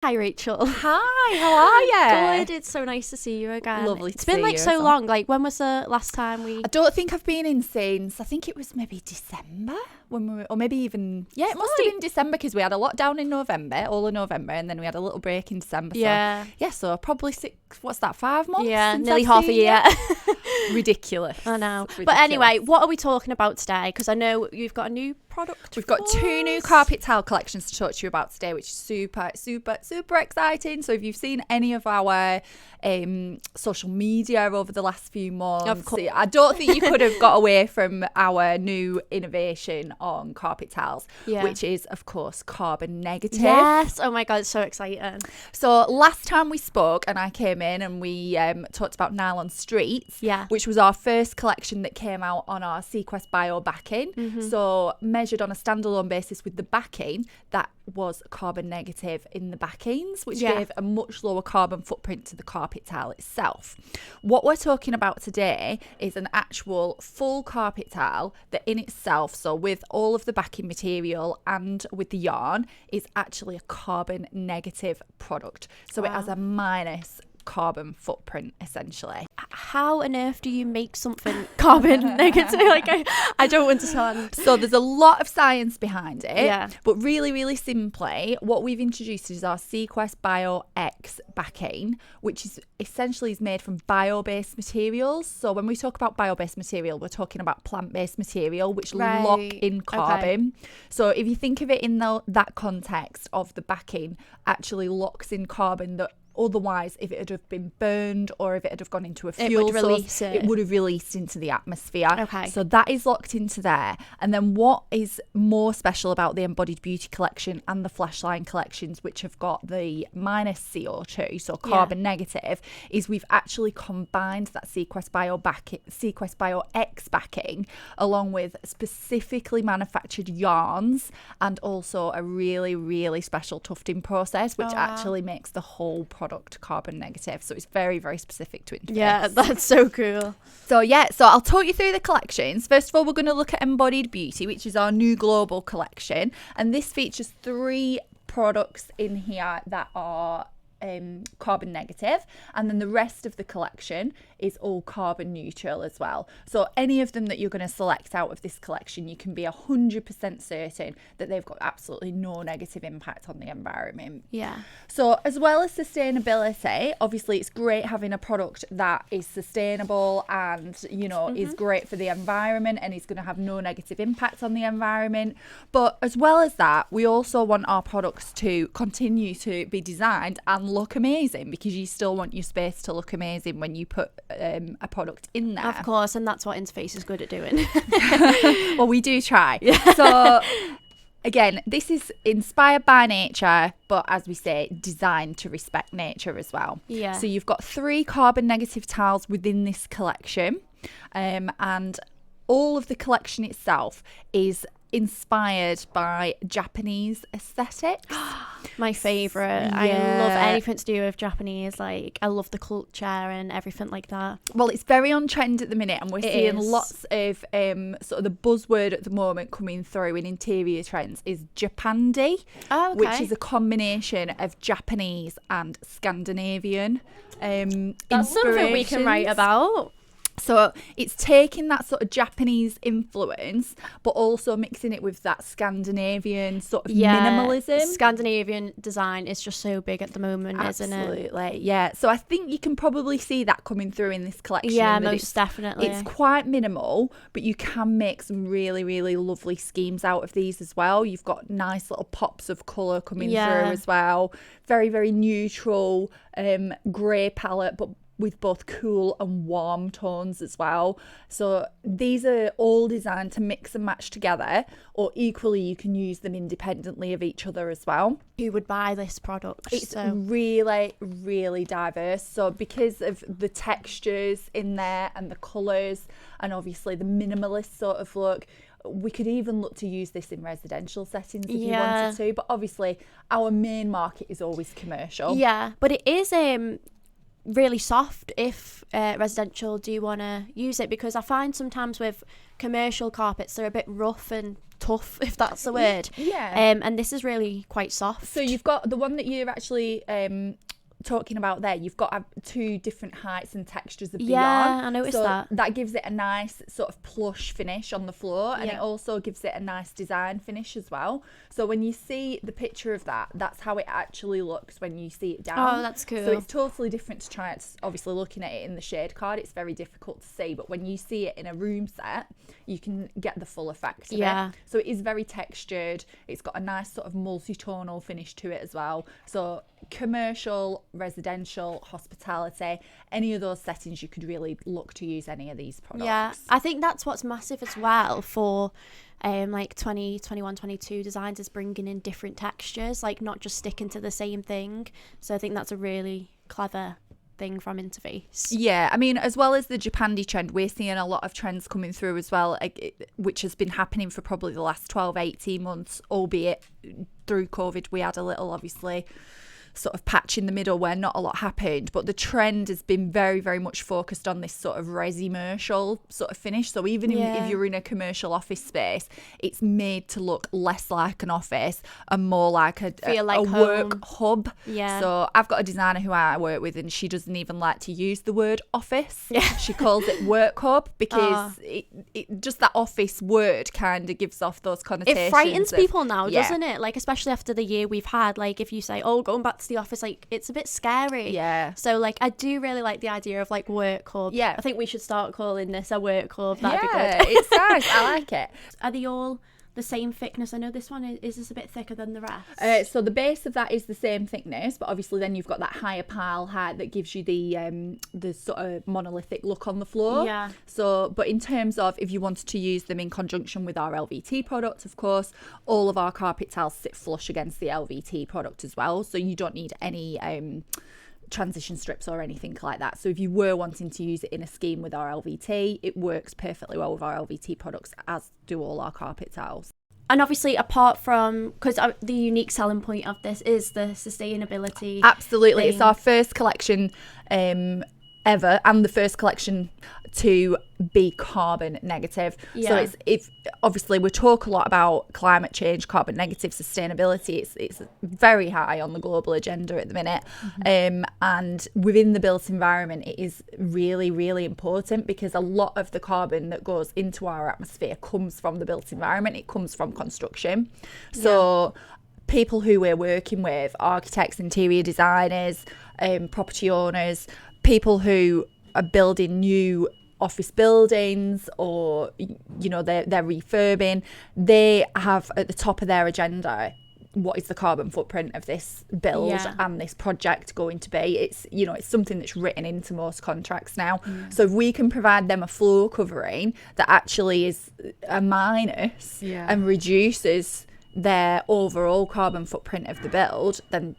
Hi, Rachel. Hi, how are you? Good. It's so nice to see you again. Lovely to It's been see like you so as well. long. Like, when was the last time we... I don't think I've been in since, I think it was maybe December when we were, or maybe even, it must have been December because we had a lockdown in November, all of November, and then we had a little break in December. Yeah. So probably 5 months? Yeah, since nearly I've half a seen year. you. Ridiculous. I know. Ridiculous. But anyway, what are we talking about today? Because I know you've got a new product. We've got 2 new carpet tile collections to talk to you about today, which is super, super, super exciting. So if you've seen any of our social media over the last few months, Of course. I don't think you could have got away from our new innovation on carpet tiles, which is, of course, carbon negative. Yes. Oh my God, it's so exciting. So last time we spoke and I came in and we talked about Nylon Streets, which was our first collection that came out on our Sequest Bio backing. Mm-hmm. So measured on a standalone basis with the backing, that was carbon negative in the backings, which gave a much lower carbon footprint to the carpet tile itself. What we're talking about today is an actual full carpet tile that in itself, so with all of the backing material and with the yarn, is actually a carbon negative product. So it has a minus carbon footprint essentially. How on earth do you make something carbon negative? Like, I don't understand. So there's a lot of science behind it, but really simply what we've introduced is our Sequest Bio X backing, which is essentially made from bio-based materials. So when we talk about bio-based material, we're talking about plant-based material which lock in carbon. So if you think of it in that context of the backing actually locks in carbon that otherwise, if it had been burned or if it had gone into a fuel source, it would have released into the atmosphere. So that is locked into there. And then what is more special about the Embodied Beauty collection and the Flashline collections, which have got the minus CO2, so carbon negative, is we've actually combined that Sequest Bio X backing along with specifically manufactured yarns and also a really special tufting process, which actually makes the whole product carbon negative. So it's very specific to Interface. Yeah, that's so cool. So I'll talk you through the collections. First of all, we're going to look at Embodied Beauty, which is our new global collection, and this features 3 products in here that are carbon negative, and then the rest of the collection is all carbon neutral as well. So any of them that you're going to select out of this collection, you can be 100% certain that they've got absolutely no negative impact on the environment. So as well as sustainability, obviously it's great having a product that is sustainable and is great for the environment and is going to have no negative impact on the environment. But as well as that, we also want our products to continue to be designed and look amazing, because you still want your space to look amazing when you put a product in there. Of course, and that's what Interface is good at doing. Well, we do try. So again, this is inspired by nature, but as we say, designed to respect nature as well. So you've got 3 carbon negative tiles within this collection, and all of the collection itself is inspired by Japanese aesthetics. My favourite. I love anything to do with Japanese. Like, I love the culture and everything like that. Well, it's very on trend at the minute, and we're seeing lots of sort of the buzzword at the moment coming through in interior trends is Japandi, which is a combination of Japanese and Scandinavian That's something we can write about. So it's taking that sort of Japanese influence, but also mixing it with that Scandinavian sort of minimalism. Scandinavian design is just so big at the moment, isn't it? Absolutely, yeah. So I think you can probably see that coming through in this collection. Yeah, most definitely. It's quite minimal, but you can make some really lovely schemes out of these as well. You've got nice little pops of colour coming through as well. Very neutral grey palette, but with both cool and warm tones as well. So these are all designed to mix and match together, or equally you can use them independently of each other as well. Who would buy this product? It's really diverse. So because of the textures in there and the colours and obviously the minimalist sort of look, we could even look to use this in residential settings if you wanted to, but obviously our main market is always commercial. But it is really soft if residential do want to use it, because I find sometimes with commercial carpets they're a bit rough and tough, if that's the word. And this is really quite soft. So you've got the one that you're actually talking about there, you've got 2 different heights and textures of the yarn. I noticed so that gives it a nice sort of plush finish on the floor, and it also gives it a nice design finish as well. So when you see the picture of that, that's how it actually looks when you see it down. Oh, that's cool. So it's totally different to try it. Obviously, looking at it in the shade card, it's very difficult to see, but when you see it in a room set, you can get the full effect of it. So it is very textured. It's got a nice sort of multi-tonal finish to it as well. So commercial, residential, hospitality, any of those settings, you could really look to use any of these products. I think that's what's massive as well for like 2021 22 designs, is bringing in different textures, like not just sticking to the same thing. So I think that's a really clever thing from Interface. I mean, as well as the Japandi trend, we're seeing a lot of trends coming through as well, which has been happening for probably the last 12-18 months, albeit through COVID we had a little, obviously, sort of patch in the middle where not a lot happened, but the trend has been very, very much focused on this sort of resi-mercial sort of finish. So even if you're in a commercial office space, it's made to look less like an office and more like a work hub. So I've got a designer who I work with, and she doesn't even like to use the word office. She calls it work hub, because it just, that office word kind of gives off those connotations. It frightens people now, doesn't it? Like, especially after the year we've had, like if you say, oh, going back to the office, like it's a bit scary. So like I do really like the idea of like work hub. I think we should start calling this a work hub. That'd be good. It's nice. I like it. Are they all the same thickness? I know this one is this a bit thicker than the rest. So the base of that is the same thickness, but obviously then you've got that higher pile height that gives you the sort of monolithic look on the floor. So, but in terms of if you wanted to use them in conjunction with our LVT product, of course, all of our carpet tiles sit flush against the LVT product as well, so you don't need any transition strips or anything like that. So if you were wanting to use it in a scheme with our LVT, it works perfectly well with our LVT products, as do all our carpet tiles. And obviously, apart from, because the unique selling point of this is the sustainability. Absolutely. It's our first collection ever, and the first collection to be carbon negative. So it's obviously, we talk a lot about climate change, carbon negative, sustainability. It's very high on the global agenda at the minute. And within the built environment, it is really, really important, because a lot of the carbon that goes into our atmosphere comes from the built environment. It comes from construction. So people who we're working with, architects, interior designers, property owners, people who are building new office buildings, or they're refurbing, they have at the top of their agenda, what is the carbon footprint of this build and this project going to be? It's it's something that's written into most contracts now. So if we can provide them a floor covering that actually is a minus and reduces their overall carbon footprint of the build, then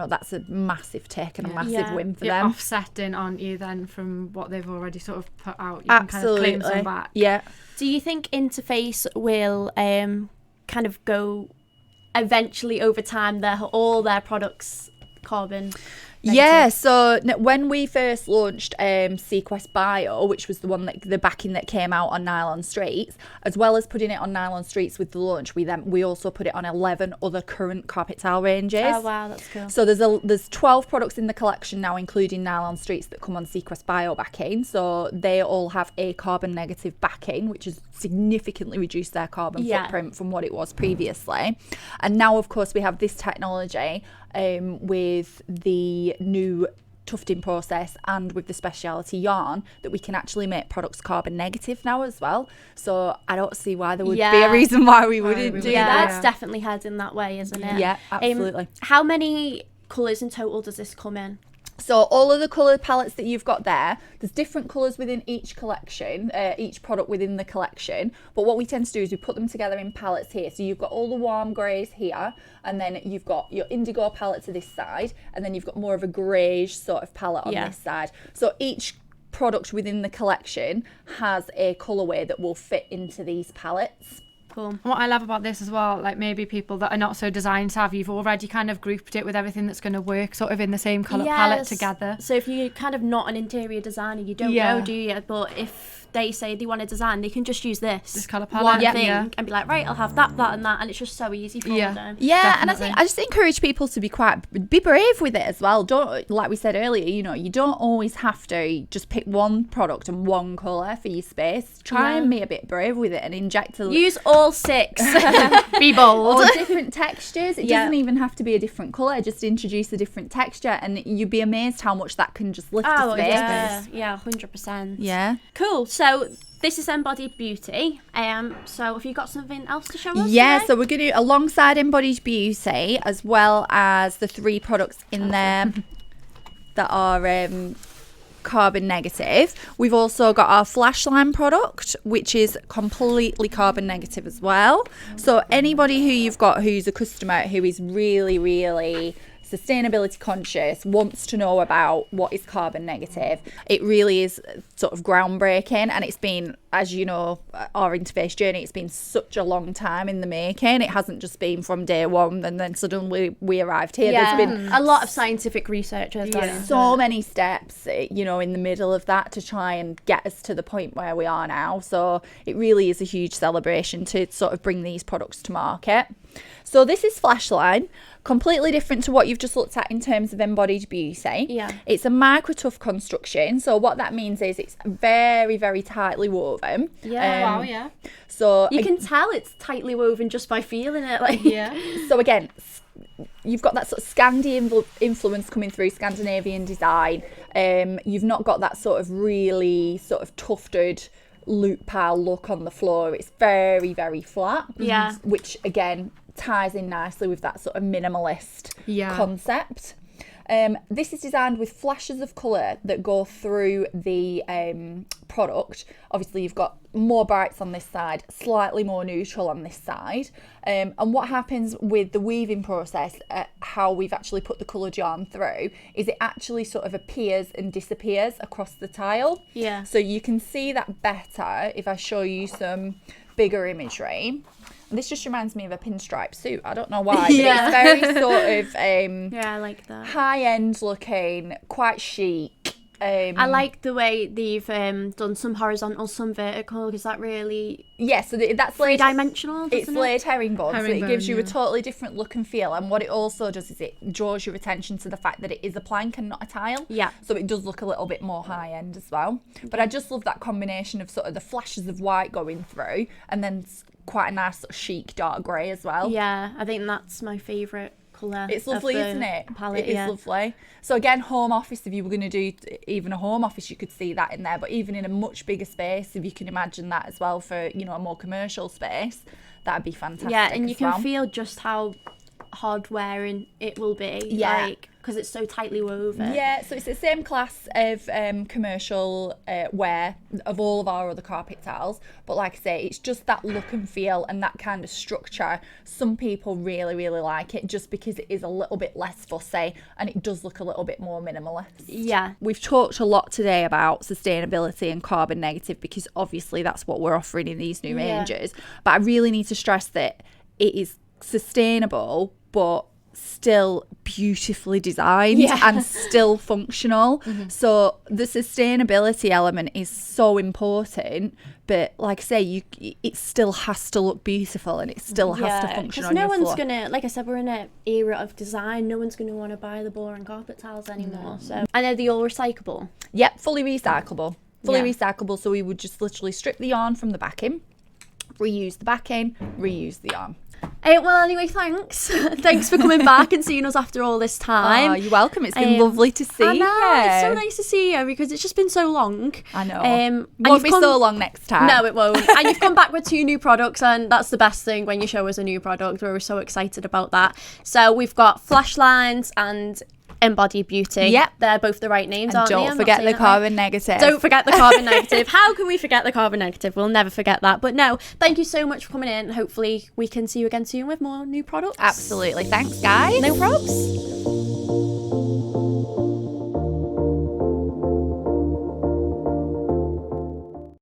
that's a massive tick and a massive win for them. Offsetting, aren't you, then, from what they've already sort of put out? You can kind of claim some back. Do you think Interface will kind of go eventually over time all their products carbon negative? So when we first launched Sequest Bio, which was the one that the backing that came out on Nylon Streets, as well as putting it on Nylon Streets with the launch, we also put it on 11 other current carpet tile ranges. Oh wow, that's cool. So there's 12 products in the collection now, including Nylon Streets, that come on Sequest Bio backing. So they all have a carbon negative backing, which has significantly reduced their carbon footprint from what it was previously. And now, of course, we have this technology with the new tufting process and with the speciality yarn, that we can actually make products carbon negative now as well. So I don't see why there would be a reason why we wouldn't do that. That's definitely heading that way, isn't it? Yeah, absolutely. How many colours in total does this come in? So all of the colour palettes that you've got there's different colours within each collection, each product within the collection. But what we tend to do is we put them together in palettes here. So you've got all the warm greys here, and then you've got your indigo palette to this side, and then you've got more of a greyish sort of palette on this side. So each product within the collection has a colourway that will fit into these palettes. Cool. And what I love about this as well, like maybe people that are not so design savvy, you've already kind of grouped it with everything that's going to work sort of in the same colour palette together. So if you're kind of not an interior designer, you don't know, do you? But if they say they want to design, they can just use this colour palette, one thing and be like, right, I'll have that, and that, and it's just so easy for them. Yeah, and I just encourage people to be brave with it as well. Don't, like we said earlier, you know, you don't always have to just pick one product and one colour for your space. Try and be a bit brave with it and inject use all 6. Be bold. Or different textures. It doesn't even have to be a different colour. Just introduce a different texture, and you'd be amazed how much that can just lift the space. Yeah, 100%. Yeah. Cool. So this is Embodied Beauty. So have you got something else to show us? Yeah, today? so we're going to, alongside Embodied Beauty, as well as the 3 products in there that are carbon negative, we've also got our Flash Line product, which is completely carbon negative as well. So anybody who you've got who's a customer who is really, really sustainability conscious, wants to know about what is carbon negative, it really is sort of groundbreaking. And it's been, as you know, our Interface journey, it's been such a long time in the making. It hasn't just been from day one and then suddenly we arrived here. There's been a lot of scientific research has gone into so many steps, you know, in the middle of that to try and get us to the point where we are now. So it really is a huge celebration to sort of bring these products to market. So this is Flash Line, completely different to what you've just looked at in terms of Embodied Beauty. Yeah. It's a micro tough construction. So what that means is it's very, very tightly woven. Yeah. Wow, yeah. So you can tell it's tightly woven just by feeling it. Like, so again, you've got that sort of Scandi influence coming through, Scandinavian design. You've not got that sort of really sort of tufted loop pile look on the floor. It's very, very flat. Yeah. Which again ties in nicely with that sort of minimalist concept. This is designed with flashes of colour that go through the product. Obviously you've got more brights on this side, slightly more neutral on this side. And what happens with the weaving process, how we've actually put the colour yarn through, is it actually sort of appears and disappears across the tile. Yeah. So you can see that better if I show you some bigger imagery. This just reminds me of a pinstripe suit. I don't know why, but it's very sort of I like that. high-end looking, quite chic. I like the way they've done some horizontal, some vertical, because that really so that's three-dimensional. It's laid herringbone, so it gives you a yeah. totally different look and feel. And what it also does is it draws your attention to the fact that it is a plank and not a tile. Yeah. So it does look a little bit more high-end as well. But I just love that combination of sort of the flashes of white going through, and then quite a nice sort of chic dark grey as well. Yeah, I think that's my favourite colour. It's lovely, isn't it? Palette, it is lovely. So again, home office, if you were going to do even a home office, you could see that in there. But even in a much bigger space, if you can imagine that as well for, you know, a more commercial space, that'd be fantastic. Yeah, and you can feel just how hard wearing it will be. Yeah. Like, because it's so tightly woven. Yeah, so it's the same class of commercial wear of all of our other carpet tiles, but like I say, it's just that look and feel and that kind of structure. Some people really, really like it just because it is a little bit less fussy and it does look a little bit more minimalist. Yeah. We've talked a lot today about sustainability and carbon negative because obviously that's what we're offering in these new ranges, but I really need to stress that it is sustainable but still beautifully designed and still functional. So the sustainability element is so important, but like I say, it still has to look beautiful and it still has to function on your floor. No one's gonna, like I said, we're in an era of design. No one's gonna want to buy the boring carpet tiles anymore. So, and are they all recyclable? Yep, fully recyclable. Recyclable. So we would just literally strip the yarn from the backing, reuse the backing, reuse the yarn. Well, anyway, thanks. Thanks for coming back and seeing us after all this time. Oh, you're welcome. It's been lovely to see you. I know, it's so nice to see you because it's just been so long. I know. It won't be so long next time. No, it won't. And you've come back with 2 new products, and that's the best thing when you show us a new product. We're so excited about that. So we've got Flash Lines and Embodied Beauty. Yep. They're both the right names, aren't they? Don't forget the carbon negative. Don't forget the carbon negative. How can we forget the carbon negative? We'll never forget that. But no, thank you so much for coming in. Hopefully we can see you again soon with more new products. Absolutely. Thanks, guys. No probs.